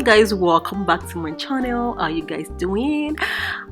guys, welcome back to my channel. How are you guys doing?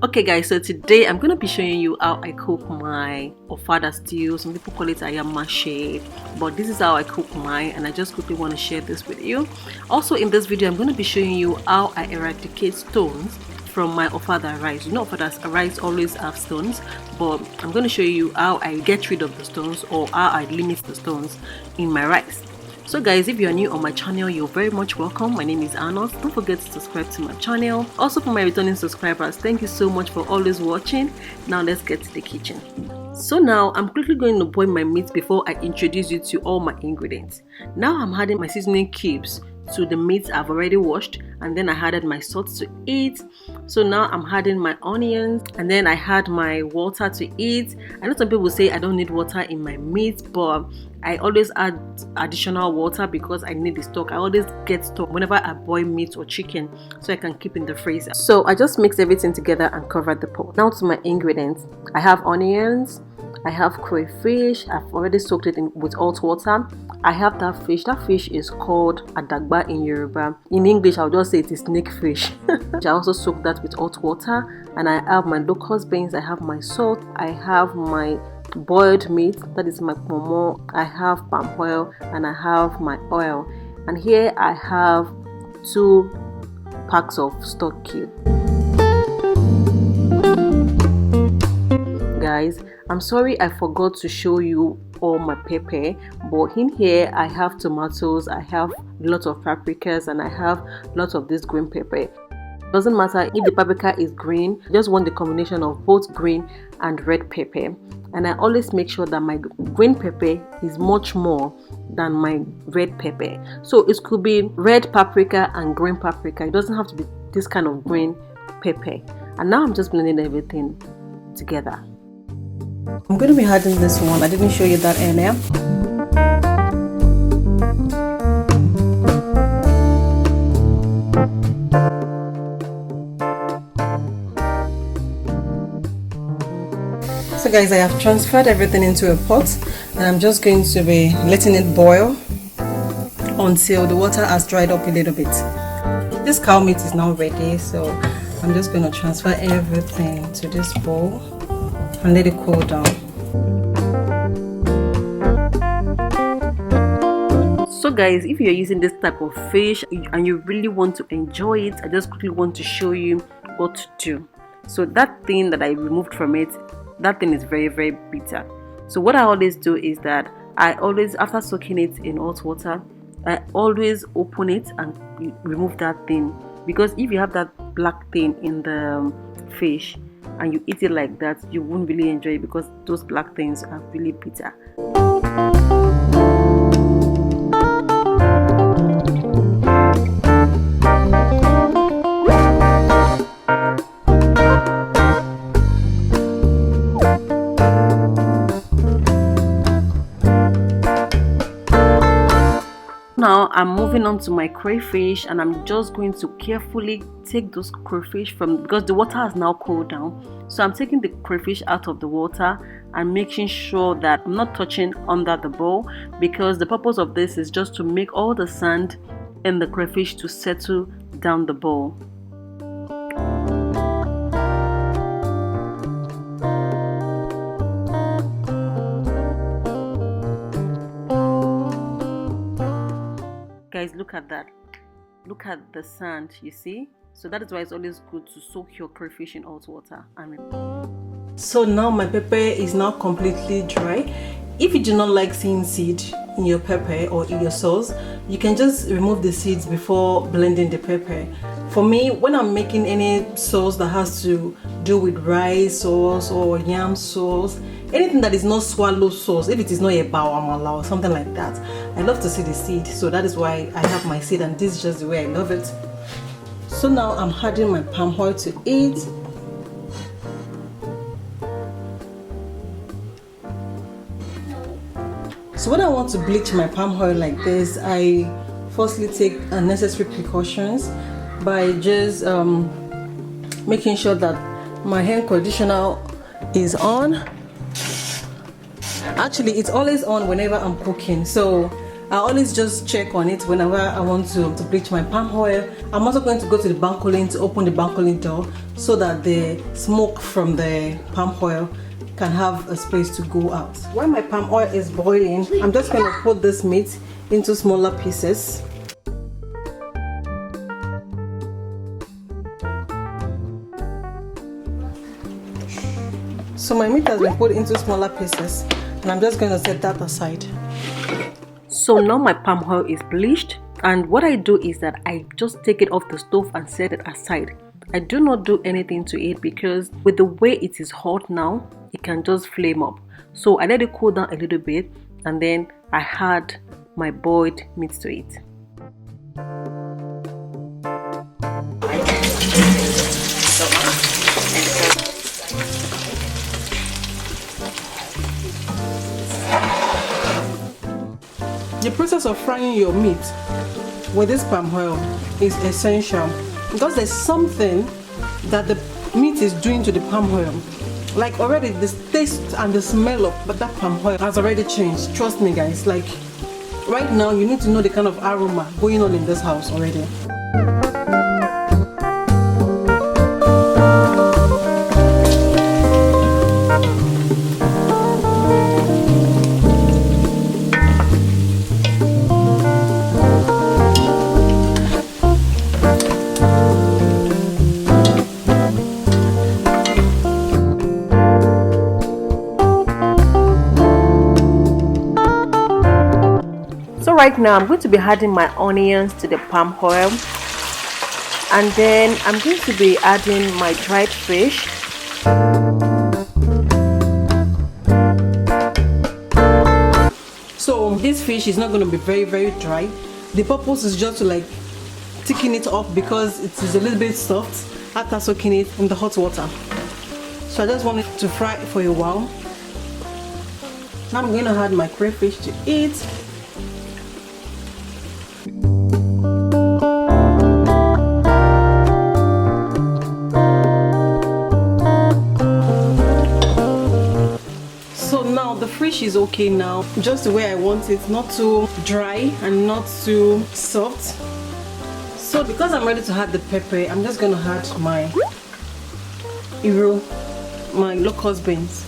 Okay guys, so today I'm gonna be showing you how I cook my Ofada stew. Some people call it Ayamase, but this is how I cook mine, and I just quickly want to share this with you. Also in this video I'm going to be showing you how I eradicate stones from my Ofada rice. You know, Ofada rice always have stones, but I'm going to show you how I get rid of the stones, or how I limit the stones in my rice. So guys, if you are new on my channel, you're very much welcome. My name is Arnold. Don't forget to subscribe to my channel. Also for my returning subscribers, thank you so much for always watching. Now let's get to the kitchen. So now I'm quickly going to boil my meat before I introduce you to all my ingredients. Now I'm adding my seasoning cubes to the meat I've already washed, and then I added my salt to it. So now I'm adding my onions, and then I add my water to it. I know some people say I don't need water in my meat, but I always add additional water because I need the stock. I always get stock whenever I boil meat or chicken, so I can keep in the freezer. So I just mix everything together and cover the pot. Now to my ingredients. I have onions, I have crayfish. I've already soaked it in with hot water. I have that fish. That fish is called adagba in Yoruba. In English, I'll just say it is snake fish. I also soak that with hot water. And I have my locust beans. I have my salt. I have my boiled meat. That is my pomo. I have palm oil, and I have my oil. And here I have 2 packs of stock cube. Guys, I'm sorry I forgot to show you all my pepper, but in here I have tomatoes, I have lots of paprikas, and I have lots of this green pepper. Doesn't matter if the paprika is green, I just want the combination of both green and red pepper. And I always make sure that my green pepper is much more than my red pepper. So it could be red paprika and green paprika. It doesn't have to be this kind of green pepper. And now I'm just blending everything together. I'm going to be adding this one. I didn't show you that earlier. So guys, I have transferred everything into a pot, and I'm just going to be letting it boil until the water has dried up a little bit. This cow meat is now ready, so I'm just going to transfer everything to this bowl and let it cool down. So guys, if you're using this type of fish and you really want to enjoy it, I just quickly want to show you what to do. So that thing that I removed from it, that thing is very, very bitter. So what I always do is that I always, after soaking it in hot water, I always open it and remove that thing, because if you have that black thing in the fish and you eat it like that, you won't really enjoy it, because those black things are really bitter. Now I'm moving on to my crayfish, and I'm just going to carefully take those crayfish from, because the water has now cooled down. So I'm taking the crayfish out of the water and making sure that I'm not touching under the bowl, because the purpose of this is just to make all the sand in the crayfish to settle down the bowl. Guys, look at that. Look at the sand, you see? So that is why it's always good to soak your crayfish in hot water. So now my pepper is now completely dry. If you do not like seeing seed in your pepper or in your sauce, you can just remove the seeds before blending the pepper. For me, when I'm making any sauce that has to do with rice sauce or yam sauce, anything that is not swallow sauce, if it is not a bawamala or something like that, I love to see the seed. So that is why I have my seed, and this is just the way I love it. So now I'm adding my palm oil to it. So when I want to bleach my palm oil like this, I firstly take unnecessary precautions by just making sure that my hand conditioner is on. Actually, it's always on whenever I'm cooking, so I always just check on it whenever I want to bleach my palm oil. I'm also going to go to the bankolin to open the bankolin door so that the smoke from the palm oil can have a space to go out. While my palm oil is boiling, I'm just going to put this meat into smaller pieces. So my meat has been put into smaller pieces and I'm just going to set that aside. So now my palm oil is bleached, and what I do is that I just take it off the stove and set it aside. I do not do anything to it because with the way it is hot now, it can just flame up. So I let it cool down a little bit and then I add my boiled meat to it. The process of frying your meat with this palm oil is essential because there's something that the meat is doing to the palm oil. Like already the taste and the smell of that palm oil has already changed. Trust me guys, like right now you need to know the kind of aroma going on in this house already. Right now I'm going to be adding my onions to the palm oil, and then I'm going to be adding my dried fish. So this fish is not going to be very dry. The purpose is just to like thicken it up because it is a little bit soft after soaking it in the hot water. So I just want it to fry for a while. Now I'm going to add my crayfish to it. The fish is okay now, just the way I want it, not too dry and not too soft. So because I'm ready to add the pepper, I'm just going to add my my locust beans.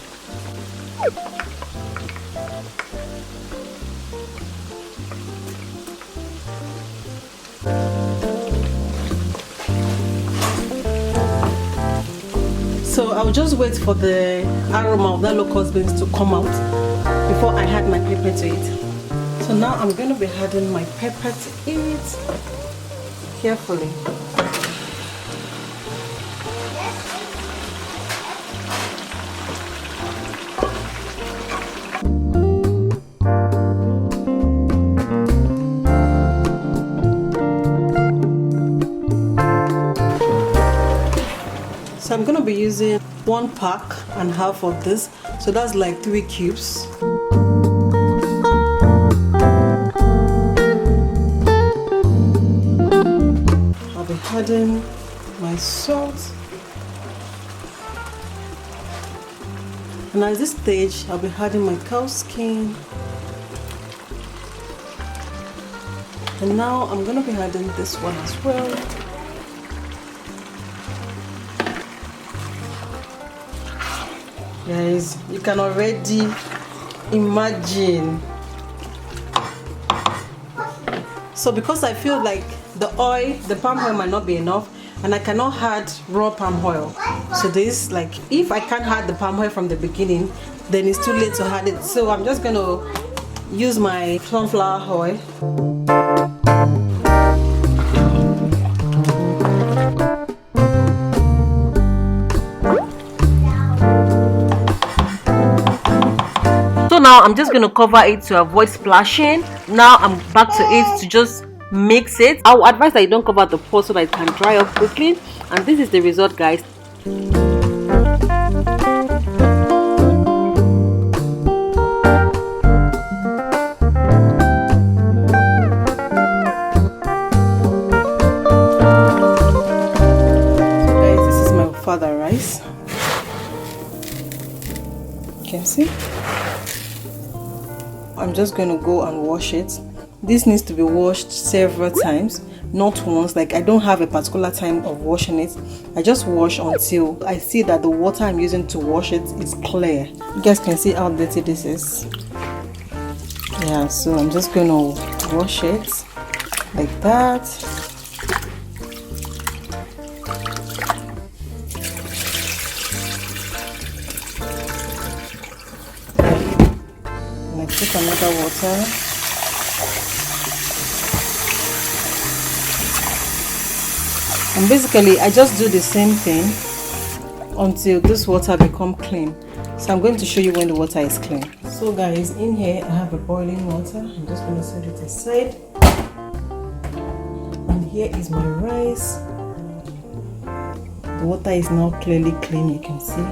So I'll just wait for the aroma of that locust beans to come out before I add my pepper to it. So now I'm going to be adding my pepper to it carefully. So I'm going to be using 1.5 packs of this, so that's like 3 cubes. I'll be adding my salt, and at this stage I'll be adding my cow skin, and now I'm going to be adding this one as well. Guys, you can already imagine. So because I feel like the palm oil might not be enough and I cannot add raw palm oil, so this, like, if I can't add the palm oil from the beginning, then it's too late to add it. So I'm just going to use my sunflower oil. So now I'm just going to cover it to avoid splashing. Now I'm back to it to just mix it. I would advise that you don't cover the pot so that it can dry up quickly. And this is the result, guys. Ofada rice. You can see. I'm just going to go and wash it This needs to be washed several times, not once. Like I don't have a particular time of washing it. I just wash until I see that the water I'm using to wash it is clear. You guys can see how dirty this is. Yeah, so I'm just going to wash it like that. And I put another water. And basically I just do the same thing until this water becomes clean. So I'm going to show you when the water is clean. So guys, in here I have a boiling water. I'm just going to set it aside. And here is my rice. The water is now clearly clean. You can see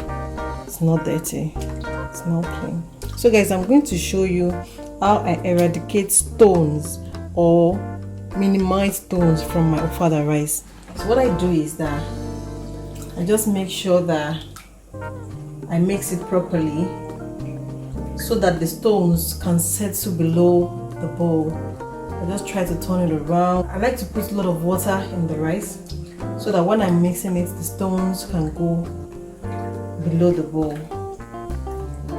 it's not dirty, it's not clean. So guys, I'm going to show you how I eradicate stones or minimize stones from my Ofada rice. So what I do is that I just make sure that I mix it properly so that the stones can settle below the bowl. I just try to turn it around. I like to put a lot of water in the rice so that when I'm mixing it, the stones can go below the bowl.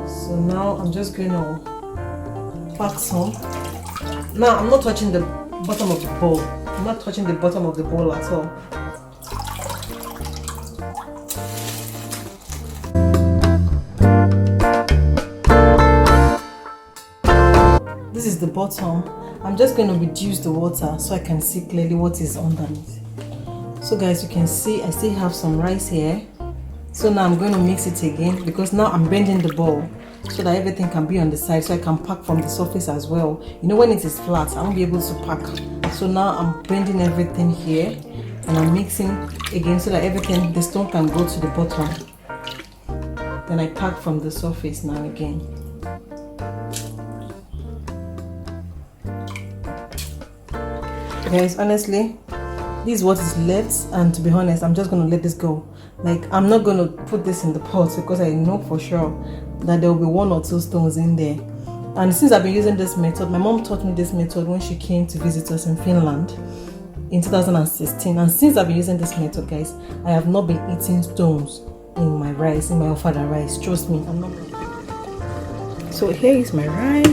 So now I'm just going to pack some. Now I'm not touching the bottom of the bowl. I'm not touching the bottom of the bowl at all. This is the bottom. I'm just going to reduce the water so I can see clearly what is underneath. So guys, you can see I still have some rice here. So now I'm going to mix it again because now I'm bending the bowl so that everything can be on the side so I can pack from the surface as well. You know, when it is flat, I won't be able to pack. So now I'm bending everything here and I'm mixing again so that everything, the stone can go to the bottom. Then I pack from the surface now again. Guys, honestly, this is what is left, and to be honest, I'm just going to let this go. Like, I'm not going to put this in the pot because I know for sure that there will be 1 or 2 stones in there. And since I've been using this method, my mom taught me this method when she came to visit us in Finland in 2016. And since I've been using this method, guys, I have not been eating stones in my rice, in my Ofada rice. Trust me, I'm not. So here is my rice.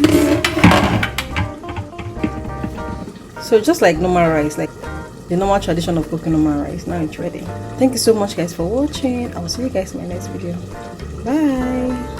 So just like normal rice, like the normal tradition of cooking normal rice, now it's ready. Thank you so much guys for watching. I will see you guys in my next video. Bye.